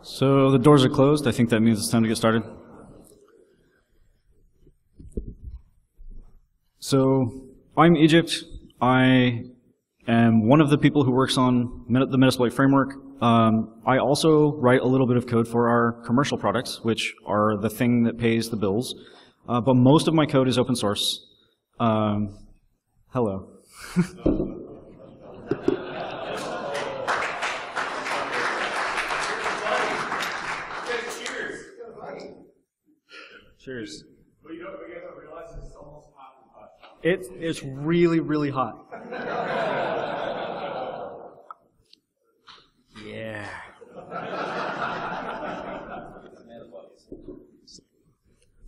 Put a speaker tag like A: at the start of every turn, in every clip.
A: So the doors are closed. I think that means it's time to get started. So I'm Egypt. I am one of the people who works on the Metasploit framework. I also write a little bit of code for our commercial products, which are the thing that pays the bills. But most of my code is open source. Hello. Cheers. But you don't realize it's almost hot and hot. It's really, really hot. Yeah.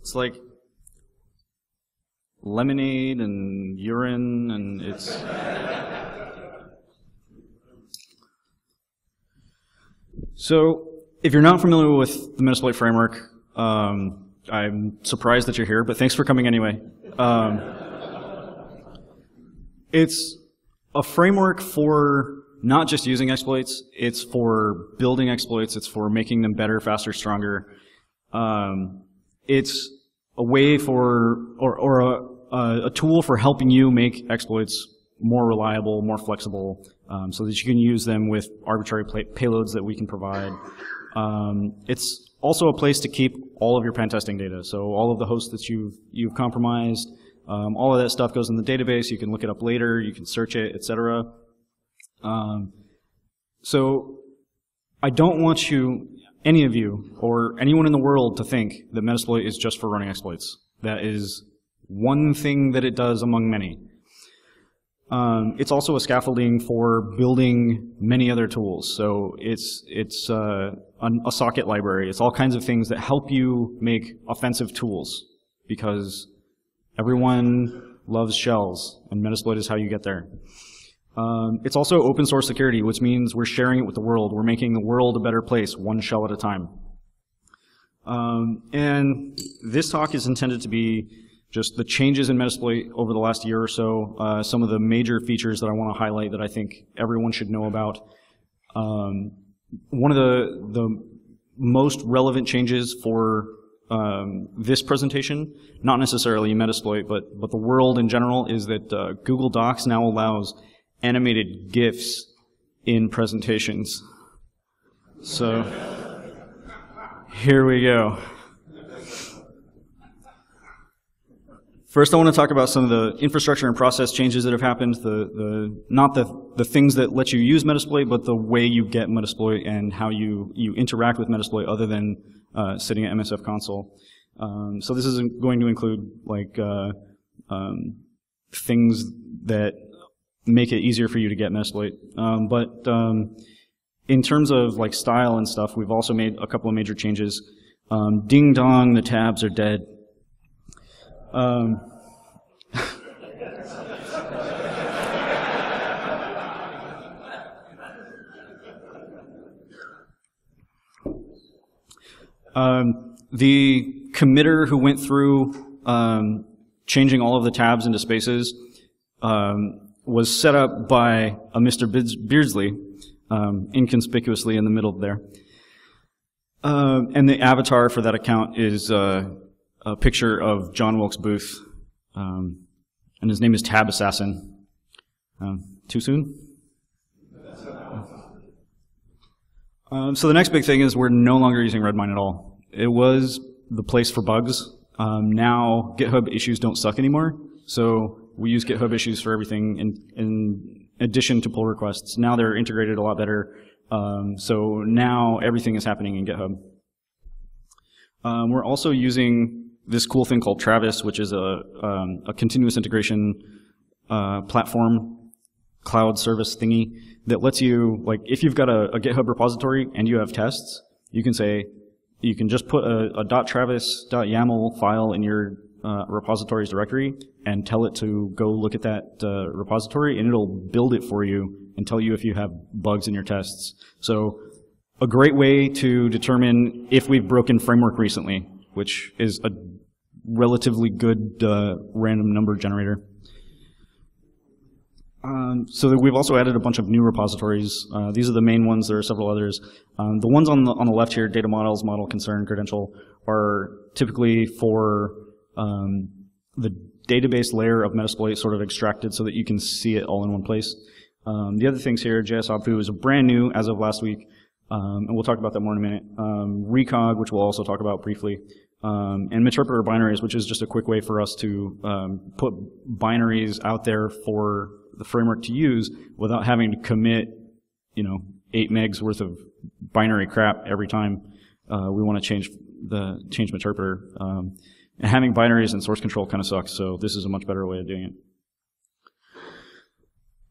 A: It's like lemonade and urine, and it's... So, if you're not familiar with the Metasploit framework, I'm surprised that you're here, but thanks for coming anyway. It's a framework for not just using exploits, it's for building exploits, it's for making them better, faster, stronger. It's a way for, a tool for helping you make exploits more reliable, more flexible, so that you can use them with arbitrary payloads that we can provide. It's also a place to keep all of your pen testing data. So all of the hosts that you've compromised, all of that stuff goes in the database. You can look it up later. You can search it, etc. So I don't want any of you, or anyone in the world, to think that Metasploit is just for running exploits. That is one thing that it does among many. It's also a scaffolding for building many other tools. So it's a socket library. It's all kinds of things that help you make offensive tools, because everyone loves shells, and Metasploit is how you get there. It's also open source security, which means we're sharing it with the world. We're making the world a better place, one shell at a time. And this talk is intended to be just the changes in Metasploit over the last year or so, some of the major features that I want to highlight that I think everyone should know about. One of the most relevant changes for this presentation, not necessarily Metasploit, but the world in general, is that Google Docs now allows animated GIFs in presentations. So here we go. First, I want to talk about some of the infrastructure and process changes that have happened. Not the things that let you use Metasploit, but the way you get Metasploit and how you interact with Metasploit other than sitting at MSF console. So this isn't going to include like things that make it easier for you to get Metasploit. But in terms of like style and stuff, we've also made a couple of major changes. Ding dong, the tabs are dead. The committer who went through changing all of the tabs into spaces was set up by a Mr. Beardsley, inconspicuously in the middle there. And the avatar for that account is a picture of John Wilkes Booth, and his name is Tab Assassin. Too soon? So the next big thing is we're no longer using Redmine at all. It was the place for bugs. Now GitHub issues don't suck anymore, so we use GitHub issues for everything in addition to pull requests. Now they're integrated a lot better, so now everything is happening in GitHub. We're also using this cool thing called Travis, which is a continuous integration platform cloud service thingy that lets you, like, if you've got a GitHub repository and you have tests, you can say, you can just put a .travis.yaml file in your repositories directory and tell it to go look at that repository, and it'll build it for you and tell you if you have bugs in your tests. So a great way to determine if we've broken framework recently, which is a relatively good random number generator. So we've also added a bunch of new repositories. These are the main ones. There are several others. The ones on the left here, data models, model concern, credential, are typically for the database layer of Metasploit sort of extracted so that you can see it all in one place. The other things here, JSObfu is brand new as of last week, and we'll talk about that more in a minute. Recog, which we'll also talk about briefly. And interpreter binaries, which is just a quick way for us to put binaries out there for the framework to use without having to commit, 8 megs worth of binary crap every time we want to change interpreter. And having binaries and source control kind of sucks, so this is a much better way of doing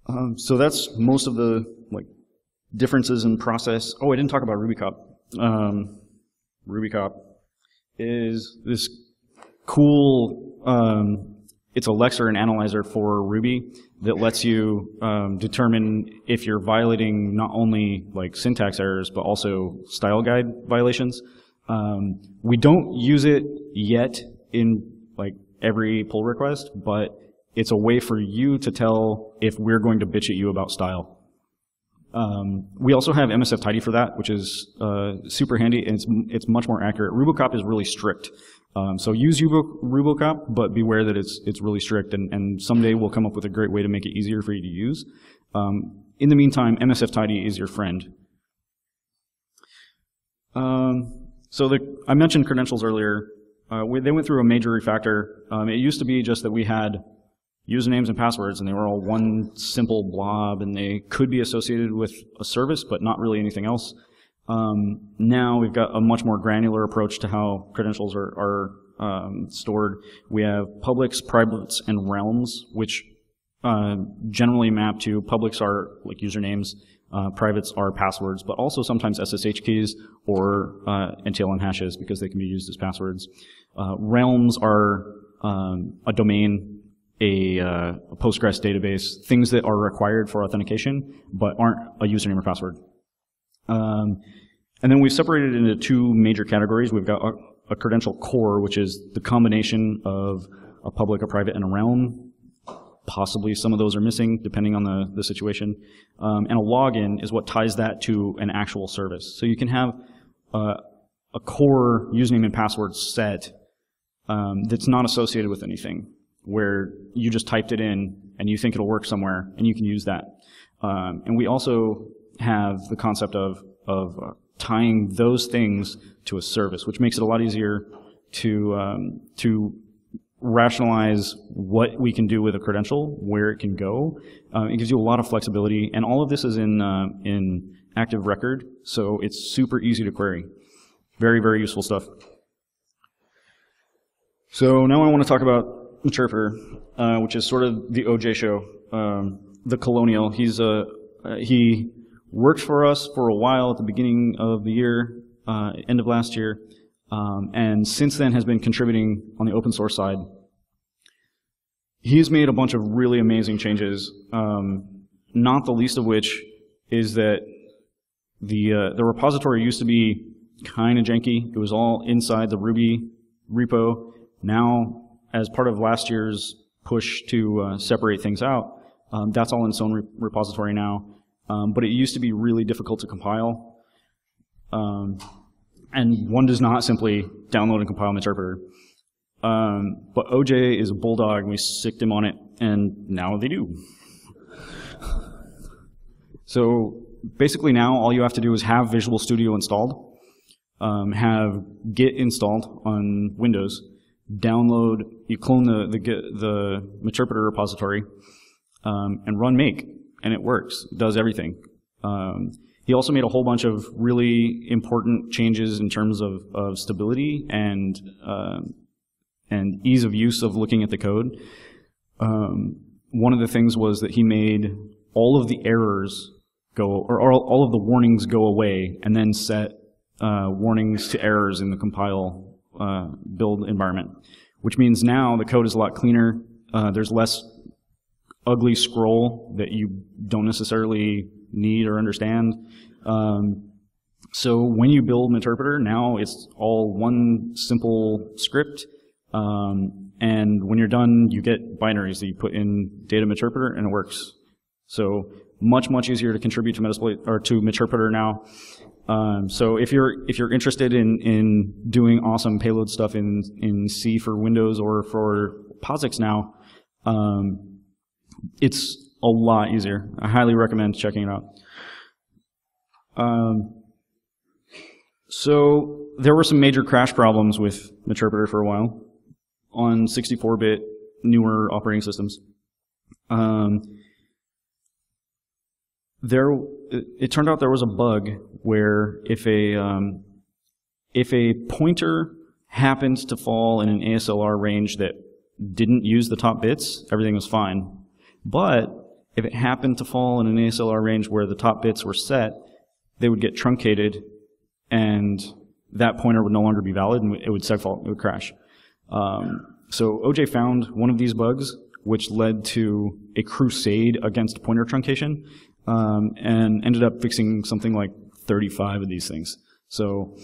A: it. So that's most of the differences in process. Oh, I didn't talk about RubyCop. RubyCop is this cool, it's a lexer and analyzer for Ruby that lets you determine if you're violating not only syntax errors but also style guide violations. We don't use it yet in every pull request, but it's a way for you to tell if we're going to bitch at you about style. We also have MSF tidy for that, which is super handy, and it's much more accurate. RuboCop is really strict, so use RuboCop, but beware that it's really strict, and someday we'll come up with a great way to make it easier for you to use. In the meantime, MSF tidy is your friend. So I mentioned credentials earlier. They went through a major refactor. It used to be just that we had usernames and passwords, and they were all one simple blob, and they could be associated with a service, but not really anything else. Now we've got a much more granular approach to how credentials are stored. We have publics, privates, and realms, which generally map to publics are usernames, privates are passwords, but also sometimes SSH keys or NTLM hashes because they can be used as passwords. Realms are a domain, a Postgres database, things that are required for authentication but aren't a username or password. And then we've separated it into two major categories. We've got a credential core, which is the combination of a public, a private, and a realm. Possibly some of those are missing, depending on the situation. And a login is what ties that to an actual service. So you can have a core username and password set that's not associated with anything, where you just typed it in and you think it'll work somewhere, and you can use that. And we also have the concept of tying those things to a service, which makes it a lot easier to rationalize what we can do with a credential, where it can go. It gives you a lot of flexibility, and all of this is in active record, so it's super easy to query. Very, very useful stuff. So now I want to talk about Interpreter, which is sort of the OJ show, the Colonial. He worked for us for a while at the beginning of the year, end of last year, and since then has been contributing on the open source side. He's made a bunch of really amazing changes, not the least of which is that the repository used to be kind of janky. It was all inside the Ruby repo. Now, as part of last year's push to separate things out, that's all in its own repository now. But it used to be really difficult to compile. And one does not simply download and compile an interpreter. But OJ is a bulldog, and we sicked him on it, and now they do. So basically now all you have to do is have Visual Studio installed, have Git installed on Windows, download, you clone the interpreter repository, and run make, and it works. It does everything. He also made a whole bunch of really important changes in terms of stability and ease of use of looking at the code. One of the things was that he made all of the errors go, or all of the warnings go away, and then set warnings to errors in the compile build environment, which means now the code is a lot cleaner. There's less ugly scroll that you don't necessarily need or understand. So when you build Meterpreter, now it's all one simple script. And when you're done, you get binaries that you put in data Meterpreter, and it works. So much easier to contribute to Metasploit or to Meterpreter now. So if you're interested in doing awesome payload stuff in C for Windows or for POSIX now, it's a lot easier. I highly recommend checking it out. So there were some major crash problems with Meterpreter for a while on 64-bit newer operating systems. It turned out there was a bug where if a pointer happened to fall in an ASLR range that didn't use the top bits, everything was fine. But if it happened to fall in an ASLR range where the top bits were set, they would get truncated, and that pointer would no longer be valid, and it would segfault, it would crash. So OJ found one of these bugs, which led to a crusade against pointer truncation, and ended up fixing something like 35 of these things. So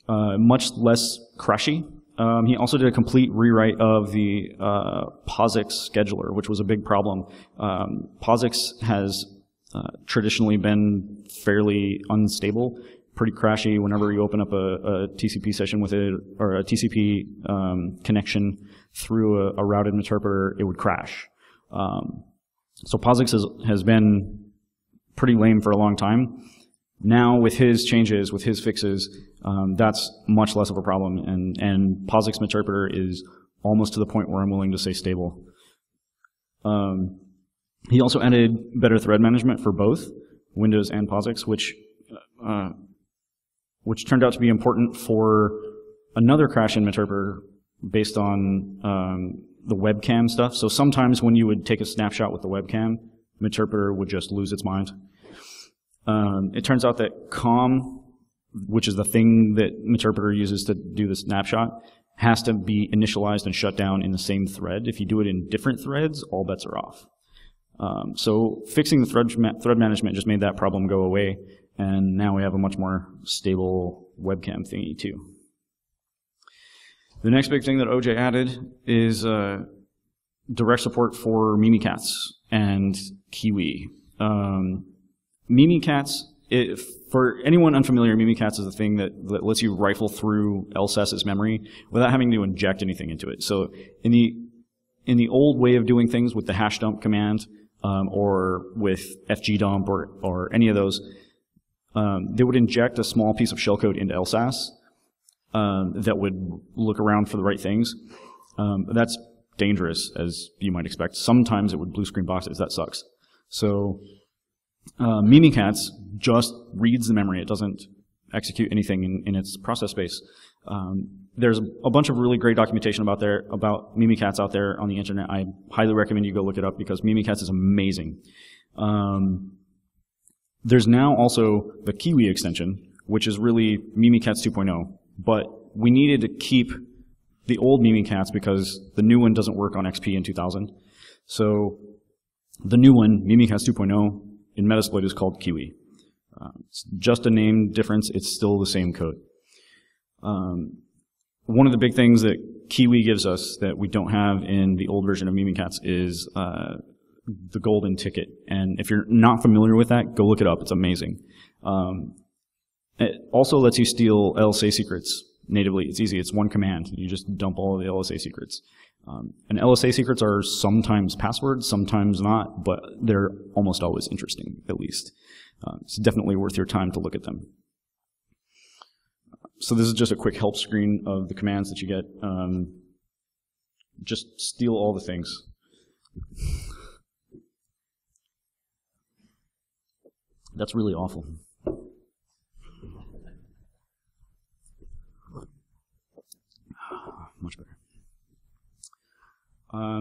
A: much less crashy. He also did a complete rewrite of the POSIX scheduler, which was a big problem. POSIX has traditionally been fairly unstable, pretty crashy. Whenever you open up a TCP session with it, or a TCP connection through a routed Meterpreter, it would crash. So POSIX has been pretty lame for a long time. Now with his changes, with his fixes, that's much less of a problem, and POSIX Meterpreter is almost to the point where I'm willing to say stable. He also added better thread management for both Windows and POSIX, which turned out to be important for another crash in Meterpreter based on the webcam stuff. So sometimes when you would take a snapshot with the webcam, Meterpreter would just lose its mind. It turns out that COM, which is the thing that Meterpreter uses to do the snapshot, has to be initialized and shut down in the same thread. If you do it in different threads, all bets are off. So fixing the thread management just made that problem go away, and now we have a much more stable webcam thingy too. The next big thing that OJ added is direct support for Mimikatz and Kiwi. Mimikatz, for anyone unfamiliar, Mimikatz is a thing that lets you rifle through LSS's memory without having to inject anything into it. So in the old way of doing things with the hash dump command, or with fgdump or any of those, they would inject a small piece of shellcode into LSAS that would look around for the right things. That's dangerous, as you might expect. Sometimes it would blue screen boxes. That sucks. So Mimikatz just reads the memory. It doesn't execute anything in its process space. There's a bunch of really great documentation about Mimikatz out there on the internet. I highly recommend you go look it up because Mimikatz is amazing. There's now also the Kiwi extension, which is really Mimikatz 2.0, but we needed to keep the old Mimikatz because the new one doesn't work on XP in 2000. So the new one, Mimikatz 2.0, in Metasploit is called Kiwi. It's just a name difference. It's still the same code. One of the big things that Kiwi gives us that we don't have in the old version of Mimikatz is the golden ticket. And if you're not familiar with that, go look it up. It's amazing. It also lets you steal LSA secrets natively. It's easy. It's one command. You just dump all of the LSA secrets. And LSA secrets are sometimes passwords, sometimes not, but they're almost always interesting, at least. It's definitely worth your time to look at them. So this is just a quick help screen of the commands that you get. Just steal all the things. That's really awful.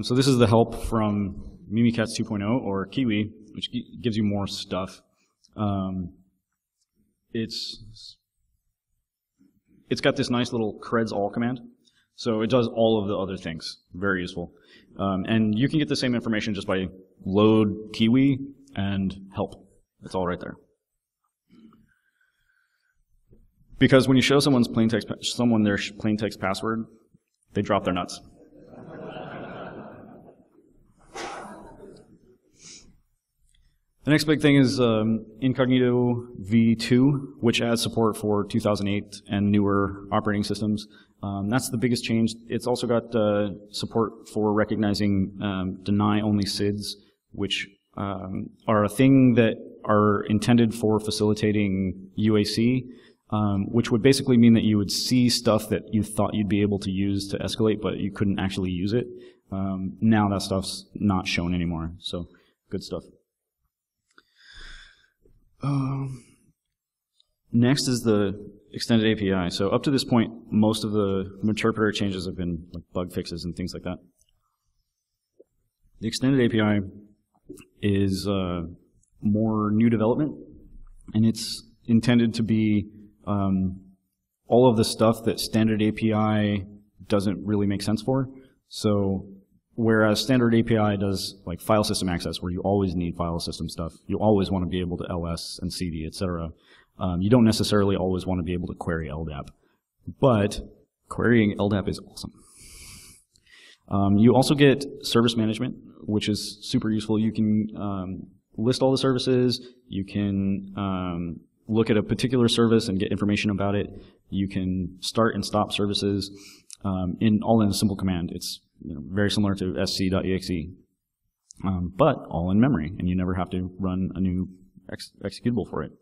A: So this is the help from Mimikatz 2.0 or Kiwi, which gives you more stuff. It's got this nice little creds all command. So it does all of the other things. Very useful. And you can get the same information just by load Kiwi and help. It's all right there. Because when you show someone their plain text password, they drop their nuts. The next big thing is Incognito v2, which adds support for 2008 and newer operating systems. That's the biggest change. It's also got support for recognizing deny-only SIDs, which are a thing that are intended for facilitating UAC, which would basically mean that you would see stuff that you thought you'd be able to use to escalate, but you couldn't actually use it. Now that stuff's not shown anymore, so good stuff. Next is the extended API. So up to this point, most of the interpreter changes have been like bug fixes and things like that. The extended API is more new development, and it's intended to be all of the stuff that standard API doesn't really make sense for. So whereas standard API does like file system access, where you always need file system stuff, you always want to be able to ls and cd, etc. You don't necessarily always want to be able to query LDAP, but querying LDAP is awesome. You also get service management, which is super useful. You can list all the services. You can look at a particular service and get information about it. You can start and stop services all in a simple command. It's very similar to sc.exe, but all in memory, and you never have to run a new executable for it.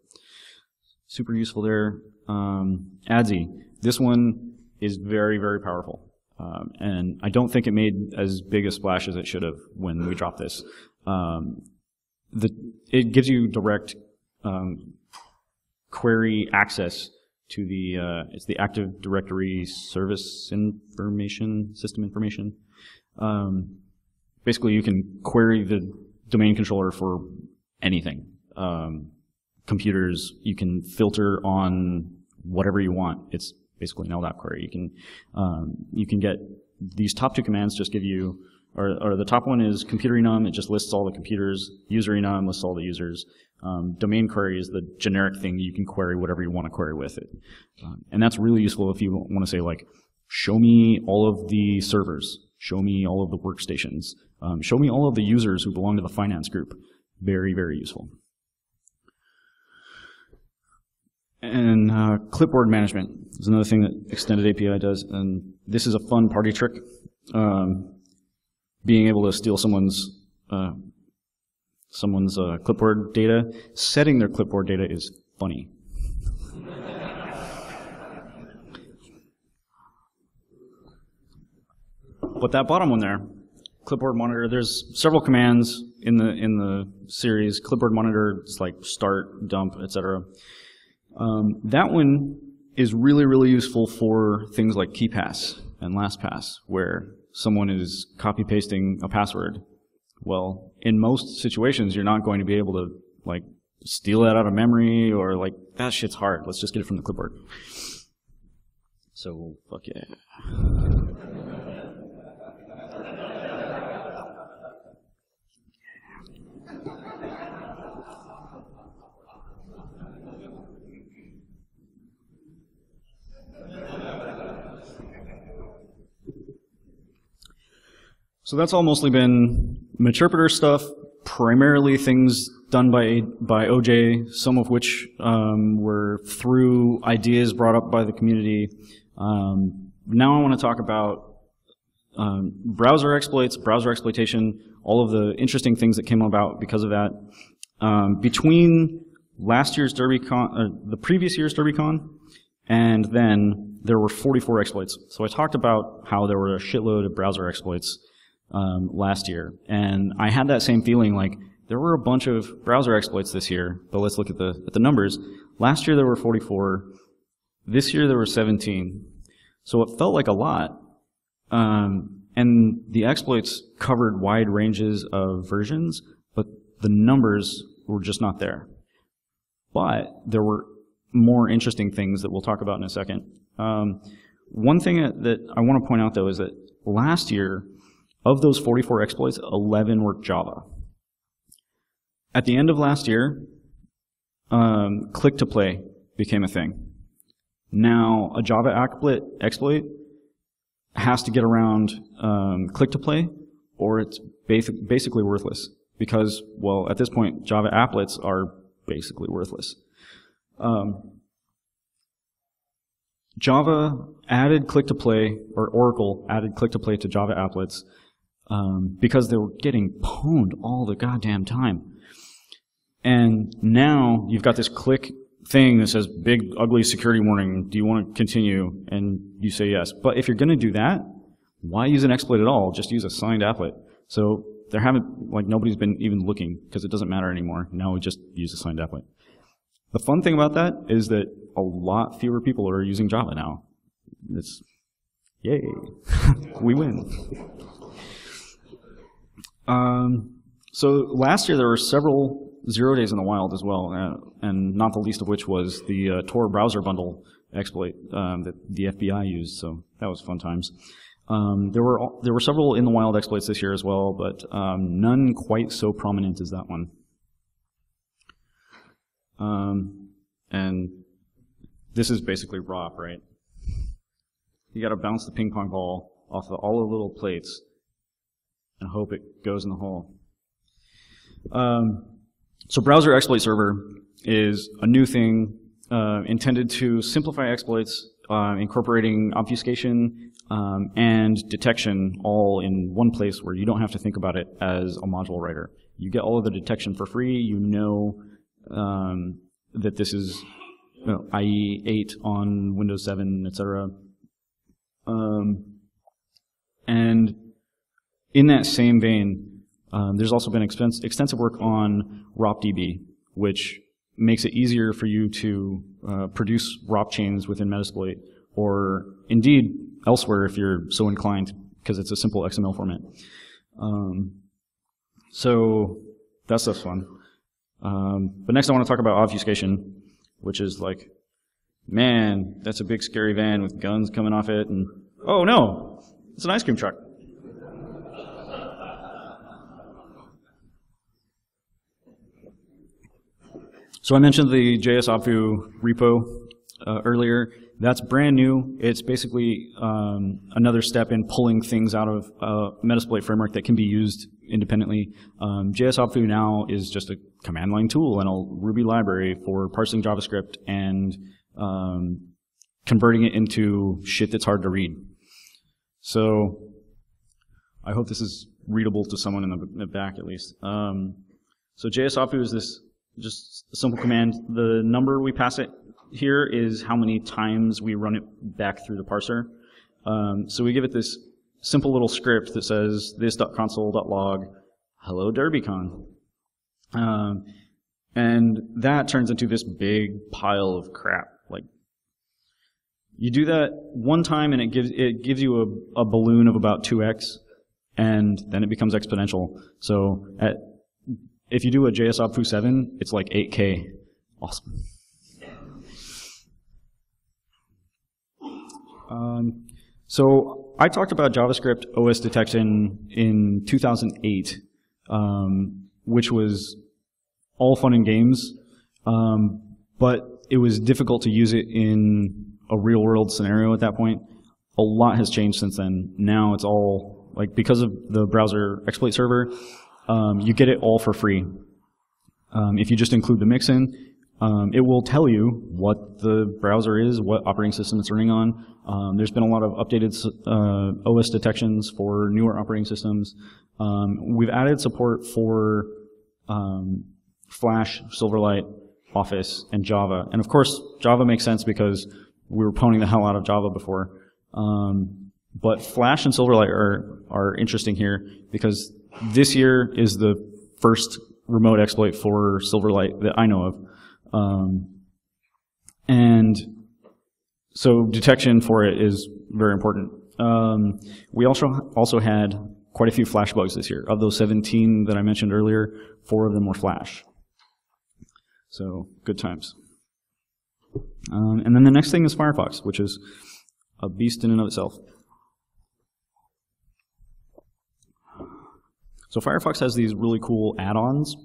A: Super useful there. ADSI. This one is very, very powerful. And I don't think it made as big a splash as it should have when we dropped this. It gives you direct query access to it's the Active Directory Service Information, System Information. Basically, you can query the domain controller for anything. Computers, you can filter on whatever you want. It's basically an LDAP query. You can get these top two commands just give you, or the top one is computer enum. It just lists all the computers. User enum lists all the users. Domain query is the generic thing you can query whatever you want to query with it. And that's really useful if you want to say, like, show me all of the servers. Show me all of the workstations. Show me all of the users who belong to the finance group. Very, very useful. And clipboard management is another thing that Extended API does. And this is a fun party trick. Being able to steal someone's clipboard data. Setting their clipboard data is funny. But that bottom one there, clipboard monitor, there's several commands in the series. Clipboard monitor is like start, dump, etc. That one is really, really useful for things like KeyPass and LastPass, where someone is copy-pasting a password. Well, in most situations, you're not going to be able to, like, steal that out of memory, or, like, that shit's hard. Let's just get it from the clipboard. So, fuck yeah. So that's all mostly been interpreter stuff, primarily things done by OJ, some of which were through ideas brought up by the community. Now I want to talk about browser exploits, browser exploitation, all of the interesting things that came about because of that. Between last year's DerbyCon, the previous year's DerbyCon, and then there were 44 exploits. So I talked about how there were a shitload of browser exploits last year, and I had that same feeling, like there were a bunch of browser exploits this year, but let's look at the numbers. Last year there were 44. This year there were 17. So it felt like a lot, And the exploits covered wide ranges of versions, but the numbers were just not there. But there were more interesting things that we'll talk about in a second. One thing that I want to point out, though, is that last year, of those 44 exploits, 11 were Java. At the end of last year, click-to-play became a thing. Now, a Java exploit has to get around click-to-play, or it's basically worthless. Because, well, at this point, Java applets are basically worthless. Java added click-to-play, or Oracle added click-to-play to Java applets because they were getting pwned all the goddamn time. And now you've got this click thing that says, big, ugly security warning, do you want to continue? And you say yes. But if you're going to do that, why use an exploit at all? Just use a signed applet. So there haven't, like, nobody's been even looking because it doesn't matter anymore. Now we just use a signed applet. The fun thing about that is that a lot fewer people are using Java now. It's, yay, we win. So last year there were several 0 days in the wild as well, and not the least of which was the Tor browser bundle exploit that the FBI used. So that was fun times. There were several in the wild exploits this year as well, but none quite so prominent as that one. And this is basically ROP, right? You got to bounce the ping pong ball off all the little plates and hope it goes in the hole. So BrowserExploitServer is a new thing intended to simplify exploits, incorporating obfuscation and detection all in one place where you don't have to think about it as a module writer. You get all of the detection for free. You know that this is IE 8 on Windows 7, etc. And in that same vein, there's also been extensive work on ROPDB, which makes it easier for you to produce ROP chains within Metasploit, or indeed elsewhere if you're so inclined, because it's a simple XML format. So that stuff's fun. But next I want to talk about obfuscation, which is like, man, that's a big scary van with guns coming off it, and oh no, it's an ice cream truck. So I mentioned the JSObfu repo earlier. That's brand new. It's basically another step in pulling things out of Metasploit framework that can be used independently. JSObfu now is just a command line tool and a Ruby library for parsing JavaScript and converting it into shit that's hard to read. So I hope this is readable to someone in the back at least. So JSObfu is this just a simple command. The number we pass it here is how many times we run it back through the parser. So we give it this simple little script that says this.console.log hello DerbyCon. And that turns into this big pile of crap. Like, you do that one time and it gives you a balloon of about 2x, and then it becomes exponential. So if you do a JSObfu 7, it's like 8K. Awesome. So I talked about JavaScript OS detection in 2008, which was all fun and games, but it was difficult to use it in a real-world scenario at that point. A lot has changed since then. Now it's all, like, because of the BrowserExploitServer, you get it all for free. If you just include the mixin, it will tell you what the browser is, what operating system it's running on. There's been a lot of updated OS detections for newer operating systems. We've added support for Flash, Silverlight, Office, and Java. And of course, Java makes sense because we were pwning the hell out of Java before. But Flash and Silverlight are interesting here because this year is the first remote exploit for Silverlight that I know of. And so detection for it is very important. We also had quite a few Flash bugs this year. Of those 17 that I mentioned earlier, 4 of them were Flash. So good times. And then the next thing is Firefox, which is a beast in and of itself. So Firefox has these really cool add-ons,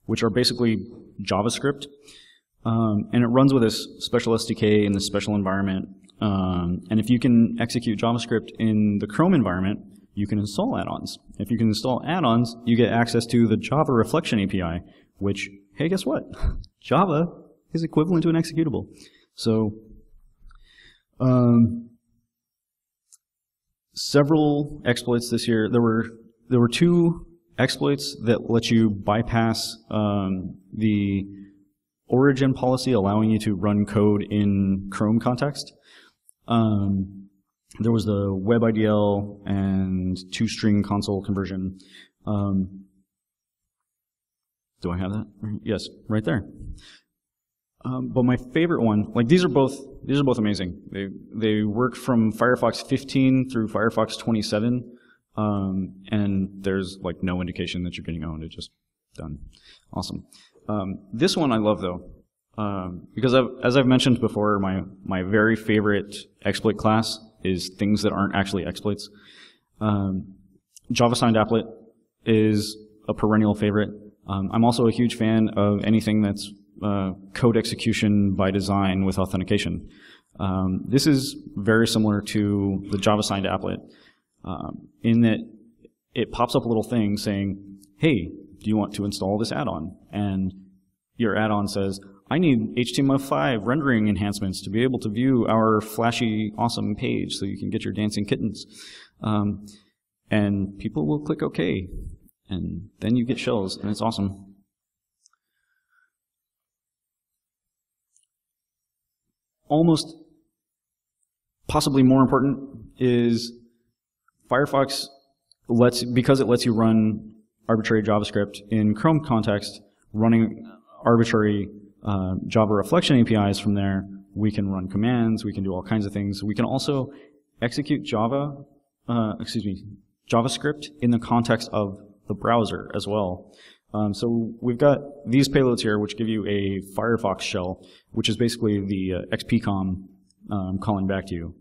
A: which are basically JavaScript. And it runs with this special SDK in this special environment. And if you can execute JavaScript in the Chrome environment, you can install add-ons. If you can install add-ons, you get access to the Java Reflection API, which, hey, guess what? Java is equivalent to an executable. So several exploits this year. There were 2 exploits that let you bypass the origin policy, allowing you to run code in Chrome context. There was the WebIDL and toString console conversion. Do I have that? Yes, right there. But my favorite one, like these are both amazing. They work from Firefox 15 through Firefox 27, and there's like no indication that you're getting owned. It's just done. Awesome. This one I love though, because as I've mentioned before, my very favorite exploit class is things that aren't actually exploits. Java-signed applet is a perennial favorite. I'm also a huge fan of anything that's code execution by design with authentication. This is very similar to the Java-signed applet in that it pops up a little thing saying, hey, do you want to install this add-on? And your add-on says, I need HTML5 rendering enhancements to be able to view our flashy, awesome page so you can get your dancing kittens. And people will click OK. And then you get shells, and it's awesome. Almost possibly more important is Firefox because it lets you run arbitrary JavaScript in Chrome context, running arbitrary Java reflection APIs from there. We can run commands, we can do all kinds of things. We can also execute JavaScript in the context of the browser as well. So we've got these payloads here which give you a Firefox shell, which is basically the XPCOM calling back to you.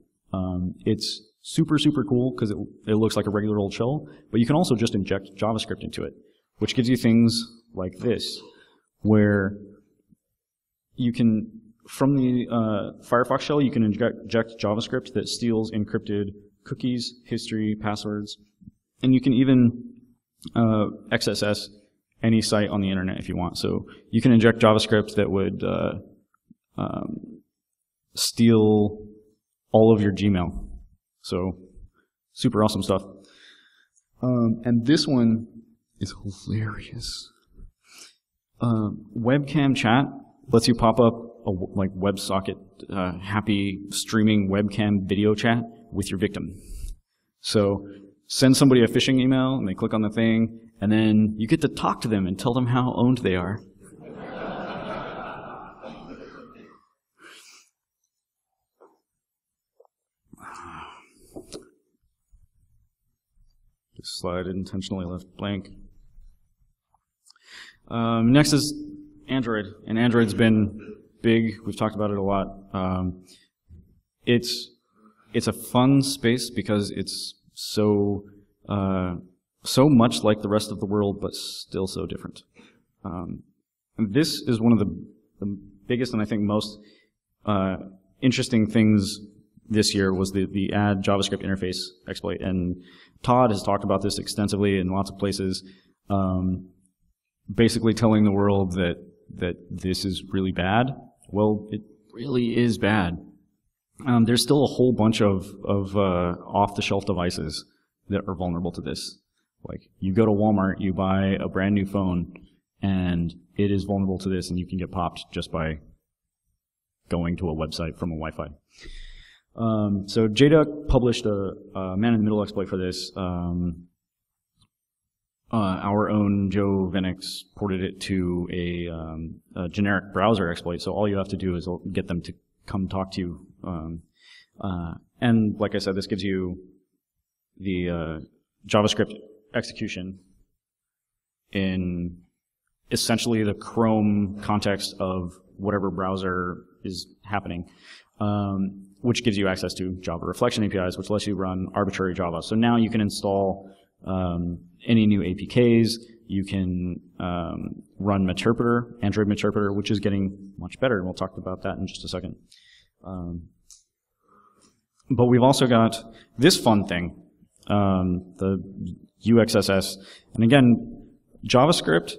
A: It's super, super cool because it looks like a regular old shell, but you can also just inject JavaScript into it, which gives you things like this, where you can, from the Firefox shell, you can inject JavaScript that steals encrypted cookies, history, passwords, and you can even XSS any site on the internet if you want. So you can inject JavaScript that would steal all of your Gmail. So super awesome stuff. And this one is hilarious. Webcam chat lets you pop up a like WebSocket happy streaming webcam video chat with your victim. So send somebody a phishing email and they click on the thing, and then you get to talk to them and tell them how owned they are. This slide intentionally left blank. Next is Android, and Android's been big. We've talked about it a lot. It's a fun space because it's so much like the rest of the world, but still so different. And this is one of the biggest and I think most interesting things this year was the AddJavascriptInterface exploit. And Todd has talked about this extensively in lots of places, basically telling the world that this is really bad. Well, it really is bad. There's still a whole bunch of off-the-shelf devices that are vulnerable to this. Like, you go to Walmart, you buy a brand new phone, and it is vulnerable to this, and you can get popped just by going to a website from a Wi-Fi. So JDuck published a man-in-the-middle exploit for this. Our own Joe Venix ported it to a generic browser exploit, so all you have to do is get them to come talk to you And like I said, this gives you the JavaScript execution in essentially the Chrome context of whatever browser is happening, which gives you access to Java reflection APIs, which lets you run arbitrary Java. So now you can install any new APKs. You can run Meterpreter, Android Meterpreter, which is getting much better, and we'll talk about that in just a second. But we've also got this fun thing, the UXSS. And again, JavaScript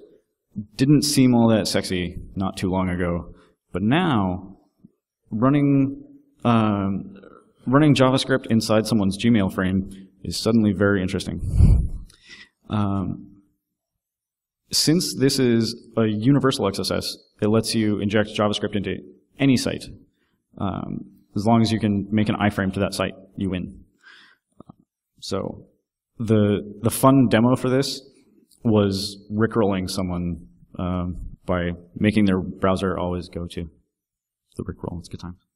A: didn't seem all that sexy not too long ago, but now running JavaScript inside someone's Gmail frame is suddenly very interesting. Since this is a universal XSS, it lets you inject JavaScript into any site. As long as you can make an iframe to that site, you win. So the fun demo for this was rickrolling someone by making their browser always go to the rickroll. It's good times.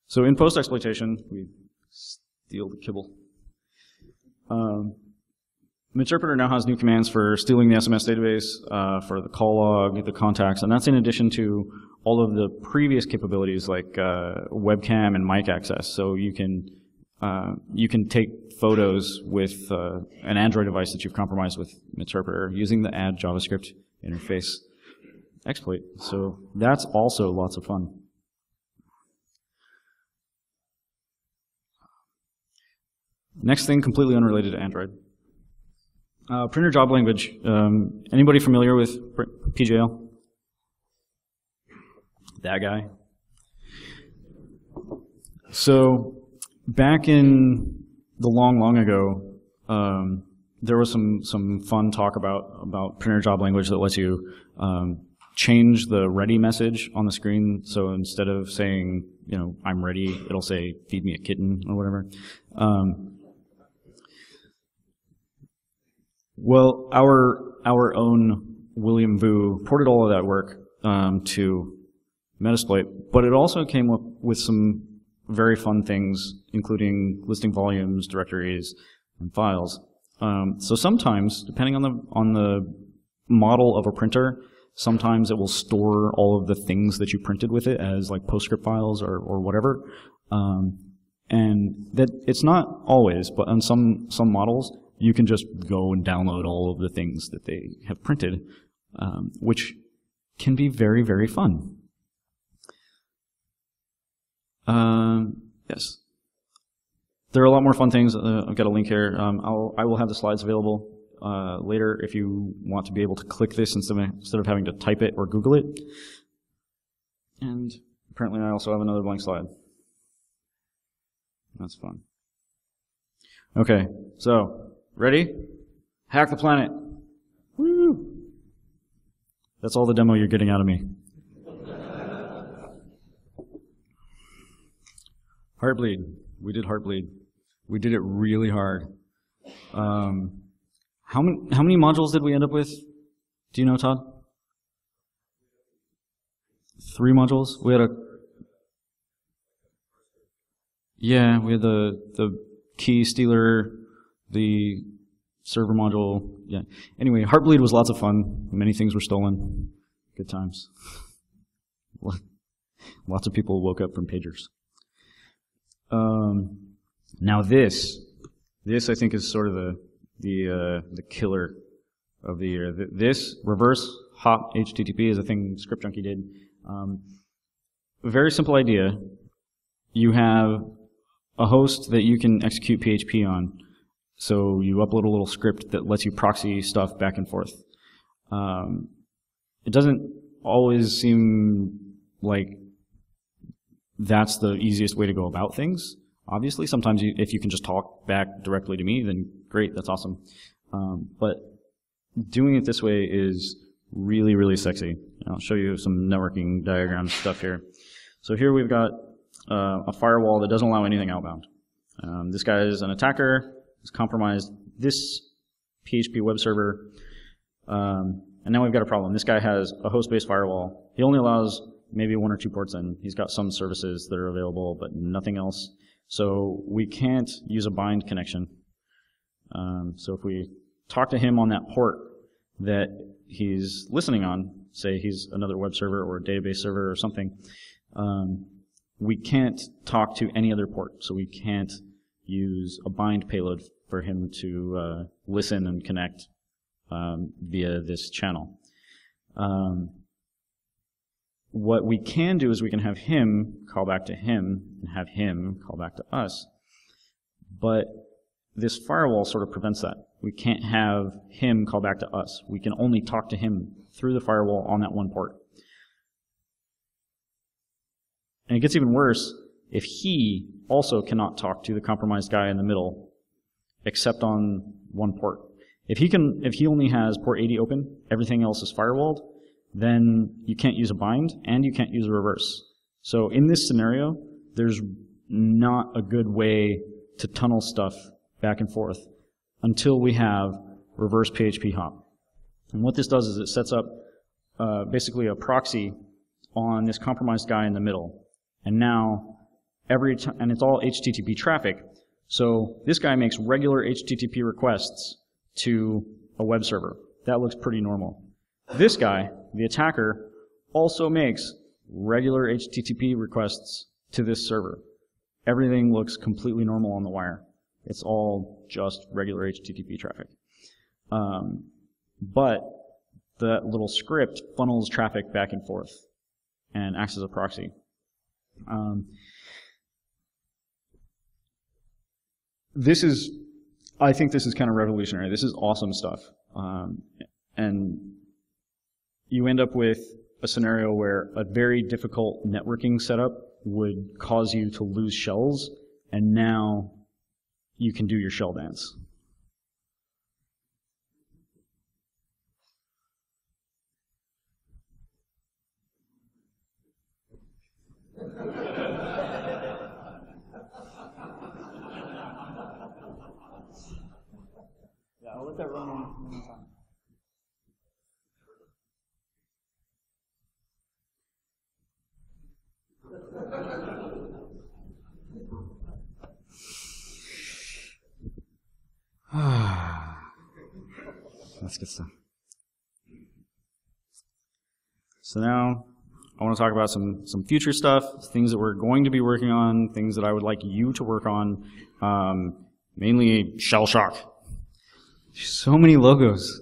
A: So in post exploitation, we steal the kibble. Meterpreter now has new commands for stealing the SMS database, for the call log, the contacts, and that's in addition to all of the previous capabilities like webcam and mic access. So you can take photos with an Android device that you've compromised with Meterpreter using the AddJavascriptInterface exploit. So that's also lots of fun. Next thing, completely unrelated to Android. Printer job language. Anybody familiar with PJL? That guy. So back in the long ago, there was some fun talk about printer job language that lets you change the ready message on the screen. So instead of saying, I'm ready, it'll say feed me a kitten or whatever. Well, our own William Vu ported all of that work to Metasploit, but it also came up with some very fun things, including listing volumes, directories, and files. So sometimes, depending on the model of a printer, sometimes it will store all of the things that you printed with it as like PostScript files or whatever. And that it's not always, but on some models, you can just go and download all of the things that they have printed, which can be very, very fun. Yes. There are a lot more fun things. I've got a link here. I will have the slides available later if you want to be able to click this instead of having to type it or Google it. And apparently I also have another blank slide. That's fun. Okay, so ready? Hack the planet. Woo! That's all the demo you're getting out of me. Heartbleed. We did Heartbleed. We did it really hard. How many modules did we end up with? Do you know, Todd? 3 modules. We had we had the key stealer, the server module. Yeah. Anyway, Heartbleed was lots of fun. Many things were stolen. Good times. Lots of people woke up from pagers. Now this I think is sort of the killer of the year. This reverse hop HTTP is a thing Script Junkie did. A very simple idea. You have a host that you can execute PHP on. So you upload a little script that lets you proxy stuff back and forth. It doesn't always seem like that's the easiest way to go about things. Obviously, sometimes if you can just talk back directly to me, then great, that's awesome. But doing it this way is really, really sexy. I'll show you some networking diagram stuff here. So here we've got a firewall that doesn't allow anything outbound. This guy is an attacker. He's compromised this PHP web server. And now we've got a problem. This guy has a host-based firewall. He only allows maybe 1 or 2 ports in. He's got some services that are available, but nothing else. So we can't use a bind connection. So if we talk to him on that port that he's listening on, say he's another web server or a database server or something, we can't talk to any other port. So we can't use a bind payload for him to listen and connect via this channel. What we can do is we can have him call back to him and have him call back to us. But this firewall sort of prevents that. We can't have him call back to us. We can only talk to him through the firewall on that one port. And it gets even worse if he also cannot talk to the compromised guy in the middle except on one port. If he only has port 80 open, everything else is firewalled, then you can't use a bind and you can't use a reverse. So in this scenario, there's not a good way to tunnel stuff back and forth until we have reverse PHP hop. And what this does is it sets up basically a proxy on this compromised guy in the middle. And now and it's all HTTP traffic. So this guy makes regular HTTP requests to a web server. That looks pretty normal. This guy, the attacker, also makes regular HTTP requests to this server. Everything looks completely normal on the wire. It's all just regular HTTP traffic. But that little script funnels traffic back and forth and acts as a proxy. I think this is kind of revolutionary. This is awesome stuff. And you end up with a scenario where a very difficult networking setup would cause you to lose shells, and now you can do your shell dance. Yeah, I'll let that run one time. That's good stuff. So now I want to talk about some future stuff, things that we're going to be working on, things that I would like you to work on, mainly shell shock. So many logos.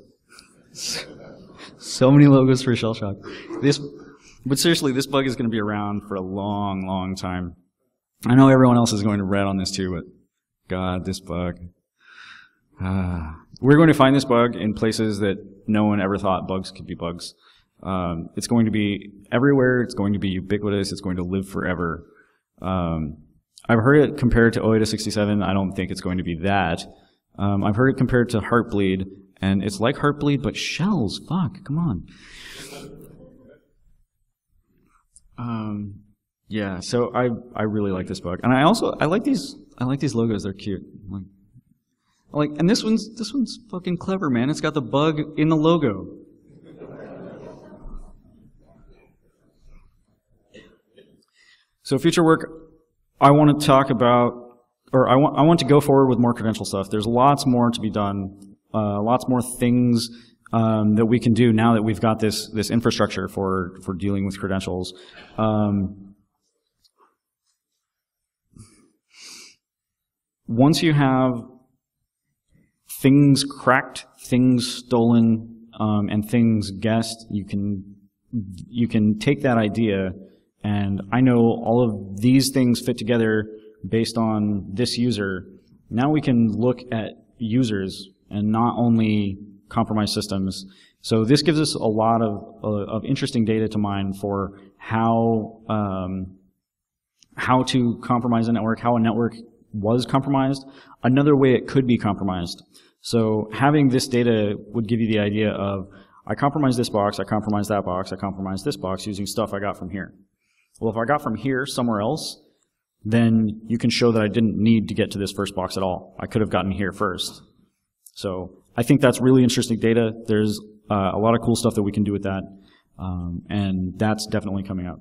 A: So many logos for shell shock. But seriously, this bug is going to be around for a long, long time. I know everyone else is going to red on this too, but God, this bug. We're going to find this bug in places that no one ever thought bugs could be bugs. It's going to be everywhere. It's going to be ubiquitous. It's going to live forever. I've heard it compared to OATA67. I don't think it's going to be that. I've heard it compared to Heartbleed, and it's like Heartbleed, but shells. Fuck, come on. Yeah, so I really like this bug, and I like these logos. They're cute. And this one's fucking clever, man. It's got the bug in the logo. So future work, I want to talk about, or I want to go forward with more credential stuff. There's lots more to be done, lots more things that we can do now that we've got this infrastructure for dealing with credentials. Once you have things cracked, things stolen, and things guessed, you can take that idea, and I know all of these things fit together based on this user. Now we can look at users and not only compromised systems. So this gives us a lot of interesting data to mine for how to compromise a network, how a network was compromised, another way it could be compromised. So having this data would give you the idea of, I compromised this box, I compromised that box, I compromised this box using stuff I got from here. Well, if I got from here somewhere else, then you can show that I didn't need to get to this first box at all. I could have gotten here first. So I think that's really interesting data. There's a lot of cool stuff that we can do with that, and that's definitely coming up.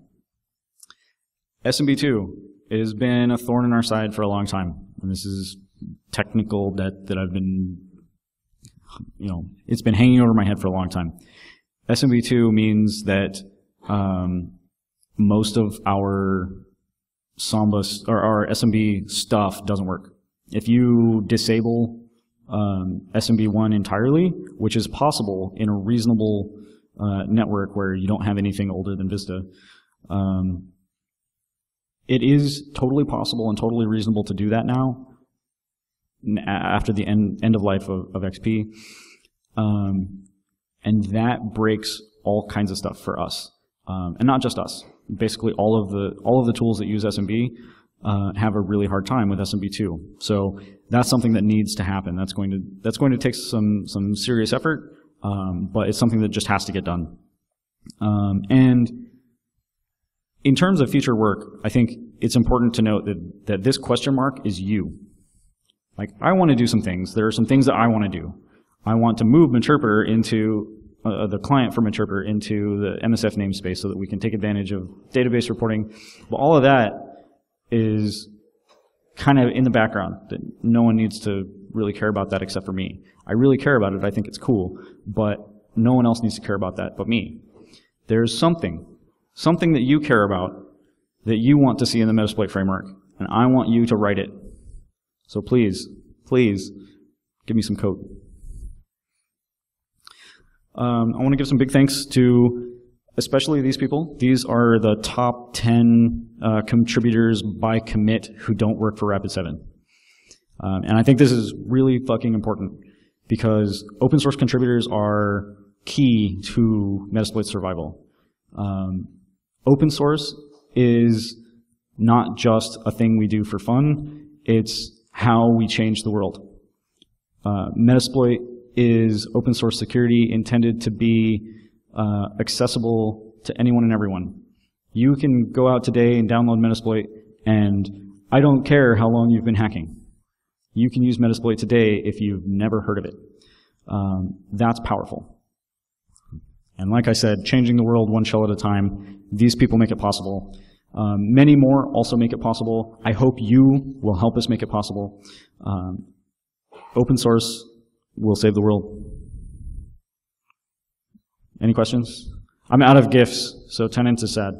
A: SMB2 has been a thorn in our side for a long time. And this is technical that I've been, it's been hanging over my head for a long time. SMB2 means that most of our Samba or our SMB stuff doesn't work. If you disable SMB1 entirely, which is possible in a reasonable network where you don't have anything older than Vista, it is totally possible and totally reasonable to do that now after the end of life of XP. And that breaks all kinds of stuff for us. And not just us. Basically all of the tools that use SMB have a really hard time with SMB2. So that's something that needs to happen. That's going to take some serious effort, but it's something that just has to get done. And in terms of future work, I think it's important to note that this question mark is you. Like, I want to do some things. There are some things that I want to do. I want to move Meterpreter into the client for Meterpreter into the MSF namespace so that we can take advantage of database reporting. But all of that is kind of in the background. That no one needs to really care about that except for me. I really care about it. I think it's cool. But no one else needs to care about that but me. There's something that you care about that you want to see in the Metasploit framework, and I want you to write it. So please, please, give me some code. I want to give some big thanks to especially these people. These are the top 10 contributors by commit who don't work for Rapid7. And I think this is really fucking important because open source contributors are key to Metasploit survival. Open source is not just a thing we do for fun, it's how we change the world. Metasploit is open source security intended to be accessible to anyone and everyone. You can go out today and download Metasploit, and I don't care how long you've been hacking. You can use Metasploit today if you've never heard of it. That's powerful. And like I said, changing the world one shell at a time, these people make it possible. Many more also make it possible. I hope you will help us make it possible. Open source will save the world. Any questions? I'm out of GIFs, so 10 inches is sad.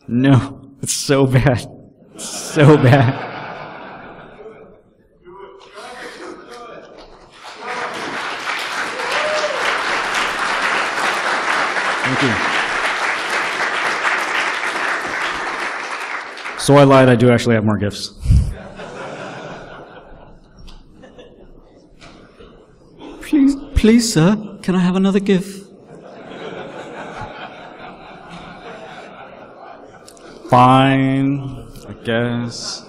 A: No, it's so bad. It's so bad. Thank you. So I lied, I do actually have more GIFs. Please, sir, can I have another GIF? Fine, I guess.